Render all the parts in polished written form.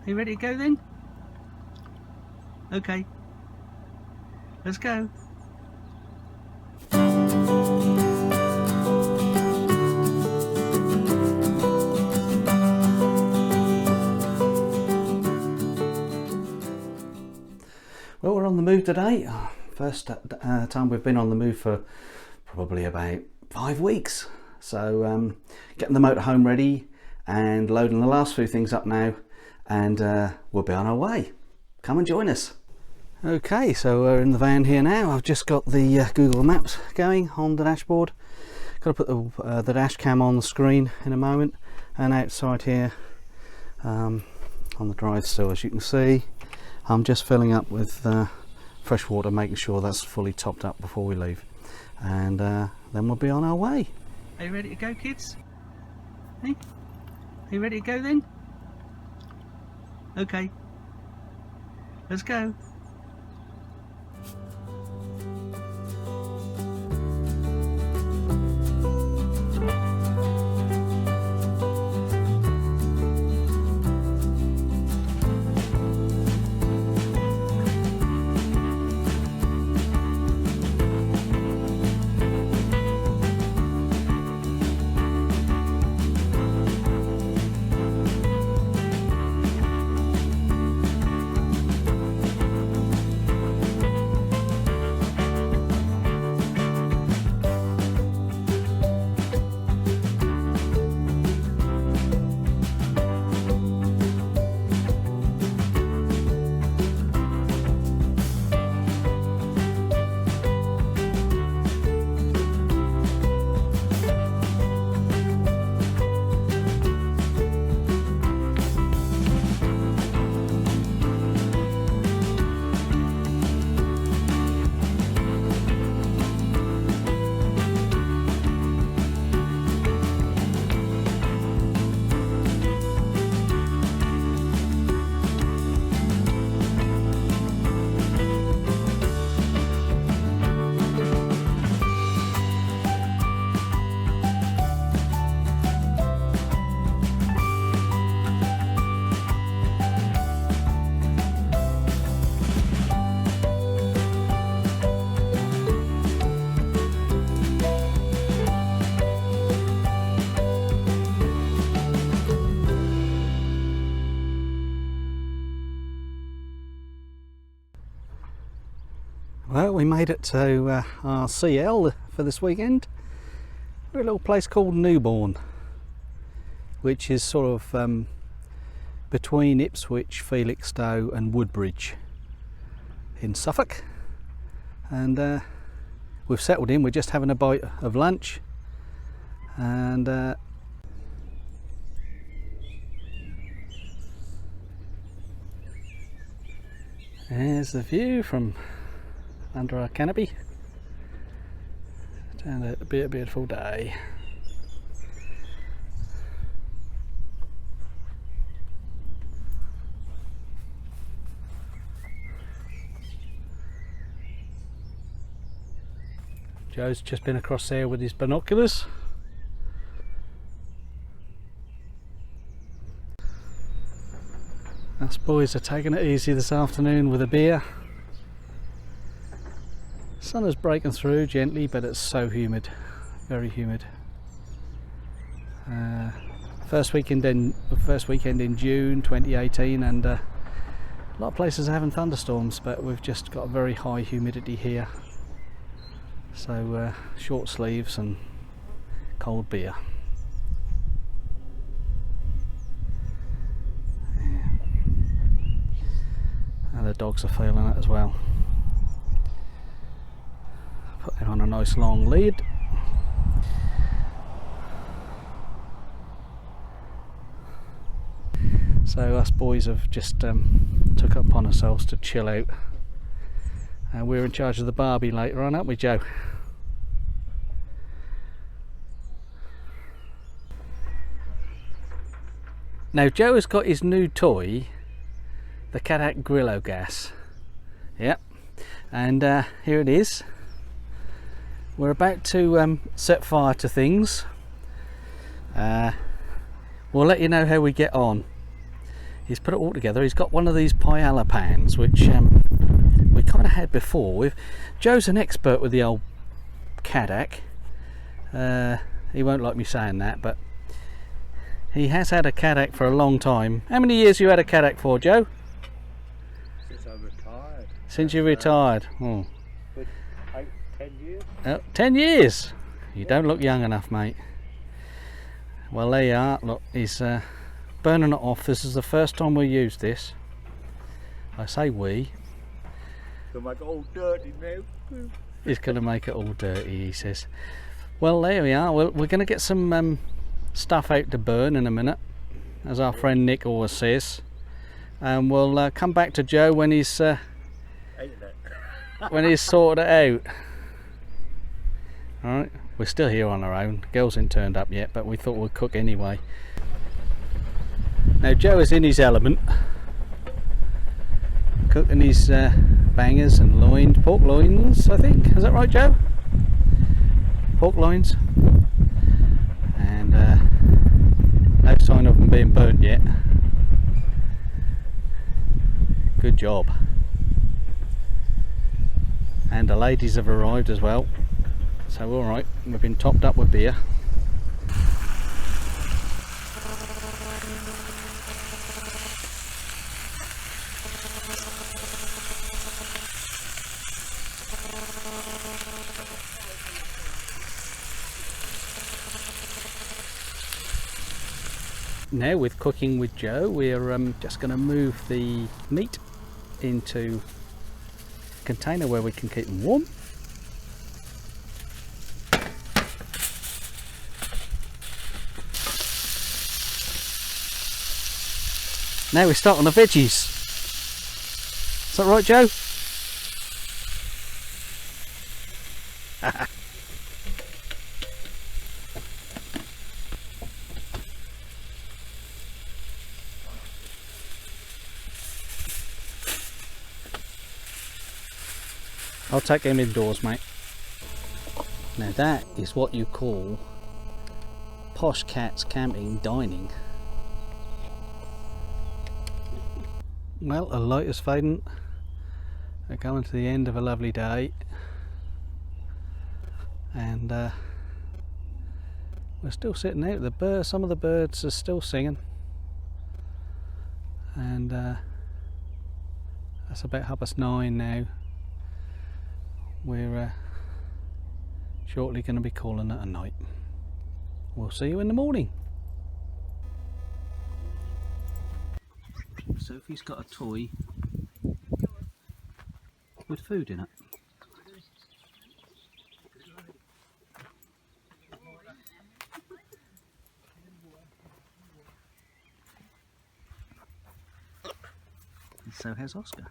Are you ready to go then? Okay, let's go. Well, we're on the move today. First time we've been on the move for probably about 5 weeks. So getting the motorhome ready and loading the last few things up now, and we'll be on our way. Come and join us. Okay, so we're in the van here now. I've just got the Google Maps going on the dashboard. Got to put the dash cam on the screen in a moment. And outside here on the drive still, as you can see, I'm just filling up with fresh water, making sure that's fully topped up before we leave, and then we'll be on our way. Are you ready to go, kids? Hey? Are you ready to go then? Okay, let's go. Well, we made it to our CL for this weekend. We're a little place called Newbourne, which is sort of between Ipswich, Felixstowe and Woodbridge in Suffolk. And we've settled in. We're just having a bite of lunch, and there's the view from under our canopy. Turned out to be a beautiful day. Joe's just been across there with his binoculars. Us boys are taking it easy this afternoon with a beer. Sun is breaking through gently, but it's so humid, very humid. First weekend in June 2018, and a lot of places are having thunderstorms, but we've just got a very high humidity here. So short sleeves and cold beer. Yeah. And the dogs are feeling it as well. Put them on a nice long lead. So us boys have just took it upon ourselves to chill out. We're in charge of the barbie later on, aren't we, Joe? Now Joe has got his new toy, the Cadac Grillo gas. Yep, and here it is. We're about to set fire to things. We'll let you know how we get on. he's put it all together. He's got one of these paella pans, which we kind of had before. Joe's an expert with the old Cadac. He won't like me saying that, but he has had a Cadac for a long time. How many years you had a Cadac for, Joe? Since I retired. Since you retired? Oh. 10 years. 10 years? You don't look young enough, mate. Well, there you are. Look, he's burning it off. This is the first time we used this. I say we. Gonna make it all dirty now. He's going to make it all dirty, he says. Well, there we are. We're going to get some stuff out to burn in a minute, as our friend Nick always says. And we'll come back to Joe when he's when he's sorted it out. Alright, we're still here on our own. The girls ain't turned up yet, but we thought we'd cook anyway. Now Joe is in his element, cooking his bangers and loins, pork loins, I think. Is that right, Joe? Pork loins. And no sign of them being burnt yet. Good job. And the ladies have arrived as well. So alright, we've been topped up with beer. Now with cooking with Joe, we're just going to move the meat into a container where we can keep them warm. Now we start on the veggies. Is that right, Joe? I'll take him indoors, mate. Now that is what you call Poshcats camping dining. Well, the light is fading. We're coming to the end of a lovely day, and we're still sitting out. The birds, some of the birds are still singing, and that's about 9:30 now. We're shortly going to be calling it a night. We'll see you in the morning. Sophie's got a toy with food in it. And so has Oscar.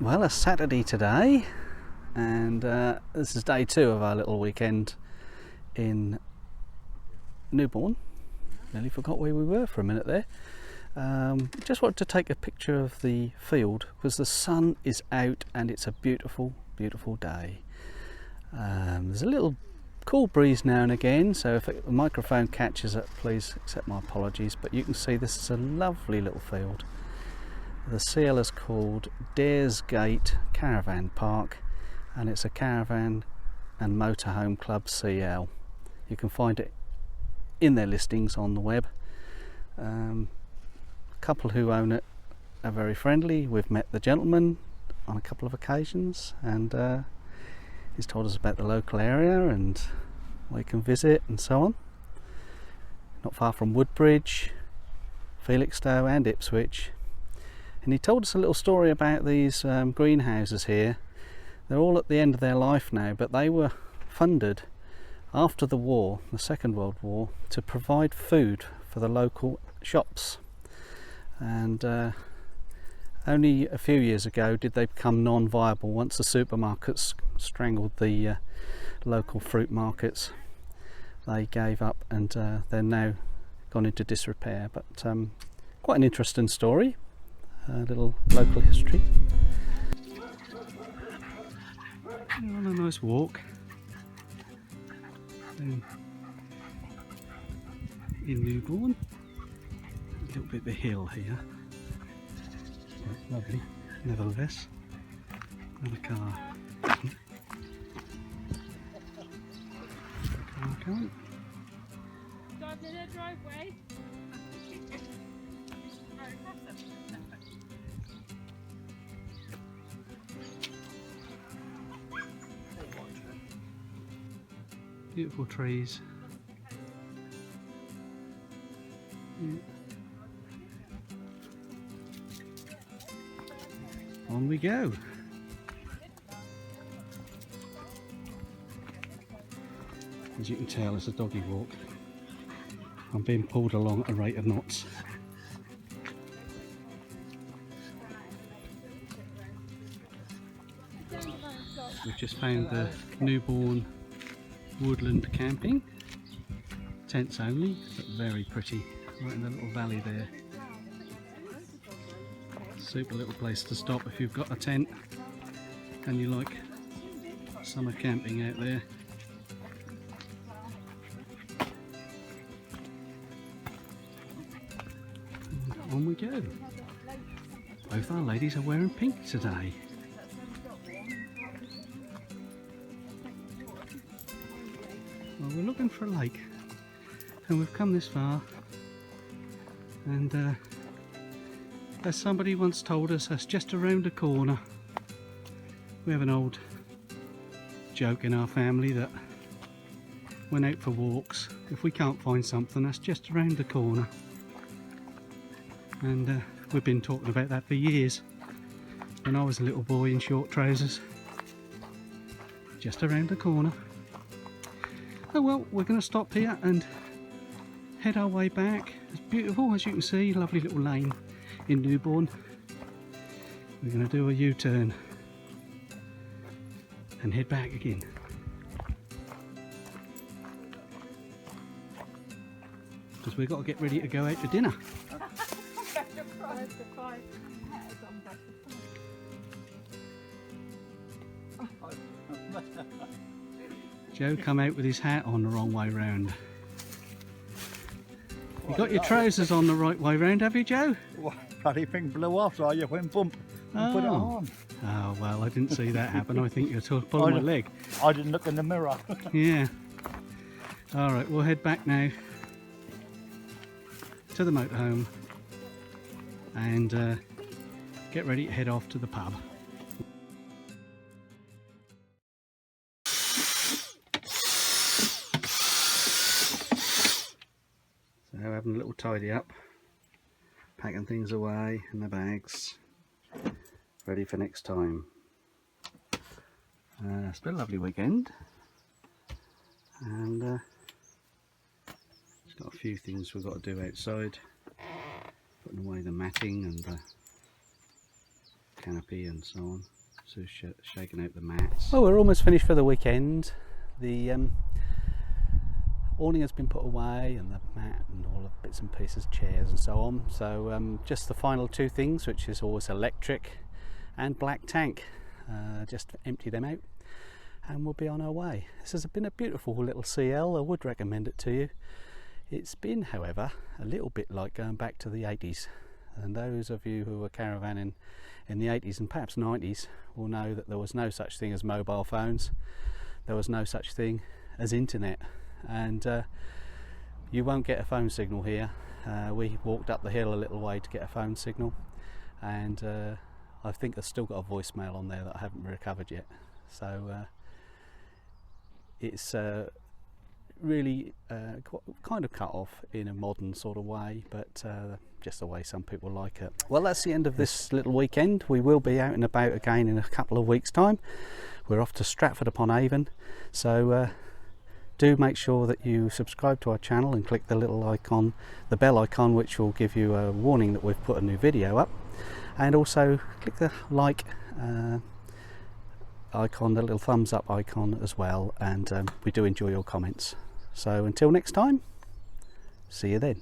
Well, it's Saturday today, and this is day 2 of our little weekend in Newbourne. Nearly forgot where we were for a minute there. Just wanted to take a picture of the field because the sun is out and it's a beautiful, beautiful day. There's a little cool breeze now and again, so if the microphone catches it, please accept my apologies, but you can see this is a lovely little field. The CL is called Daresgate Caravan Park, and it's a caravan and motorhome club CL. You can find it in their listings on the web. A couple who own it are very friendly. We've met the gentleman on a couple of occasions, and he's told us about the local area and where you can visit and so on. Not far from Woodbridge, Felixstowe and Ipswich. And he told us a little story about these greenhouses here. They're all at the end of their life now, but they were funded after the war, the Second World War, to provide food for the local shops. And only a few years ago did they become non-viable once the supermarkets strangled the local fruit markets. They gave up, and they're now gone into disrepair. But quite an interesting story. a little local history. We're on a nice walk in Newbourne. A little bit of a hill here. It's lovely, nevertheless. Another car. Car coming. Driving in their driveway. Beautiful trees. Yeah. On we go. As you can tell, it's a doggy walk. I'm being pulled along at a rate of knots. We've just found the Newbourne woodland camping. Tents only, but very pretty. Right in the little valley there. Super little place to stop if you've got a tent and you like summer camping out there. And on we go. Both our ladies are wearing pink today. Well, we're looking for a lake and we've come this far, and as somebody once told us, that's just around the corner. We have an old joke in our family that when out for walks, if we can't find something, that's just around the corner. And we've been talking about that for years. When I was a little boy in short trousers, just around the corner. Oh well, we're going to stop here and head our way back. It's beautiful, as you can see, lovely little lane in Newbourne. We're going to do a U-turn and head back again. Because we've got to get ready to go out to dinner. Joe come out with his hat on the wrong way round. You got your trousers on the right way round, have you, Joe? Well, bloody thing blew off, so I just went bump and put it on. Oh well, I didn't see that happen. I think you're pulling my leg. I didn't look in the mirror. Yeah. Alright, we'll head back now to the motorhome and get ready to head off to the pub. So having a little tidy up, packing things away in the bags, ready for next time. It's been a lovely weekend, and just got a few things we've got to do outside, putting away the matting and the canopy and so on, so shaking out the mats. Well, we're almost finished for the weekend. The awning has been put away and the mat and all the bits and pieces, chairs and so on. So just the final two things, which is always electric and black tank. Just empty them out and we'll be on our way. This has been a beautiful little CL. I would recommend it to you. It's been, however, a little bit like going back to the 80s, and those of you who were caravanning in the 80s and perhaps 90s will know that there was no such thing as mobile phones, there was no such thing as internet, and you won't get a phone signal here. We walked up the hill a little way to get a phone signal, and I think I've still got a voicemail on there that I haven't recovered yet. So it's really kind of cut off in a modern sort of way, but just the way some people like it. Well, that's the end of this little weekend. We will be out and about again in a couple of weeks' time. We're off to Stratford upon Avon, so do make sure that you subscribe to our channel and click the little icon, the bell icon, which will give you a warning that we've put a new video up, and also click the like icon, the little thumbs up icon as well, and we do enjoy your comments. So until next time, see you then.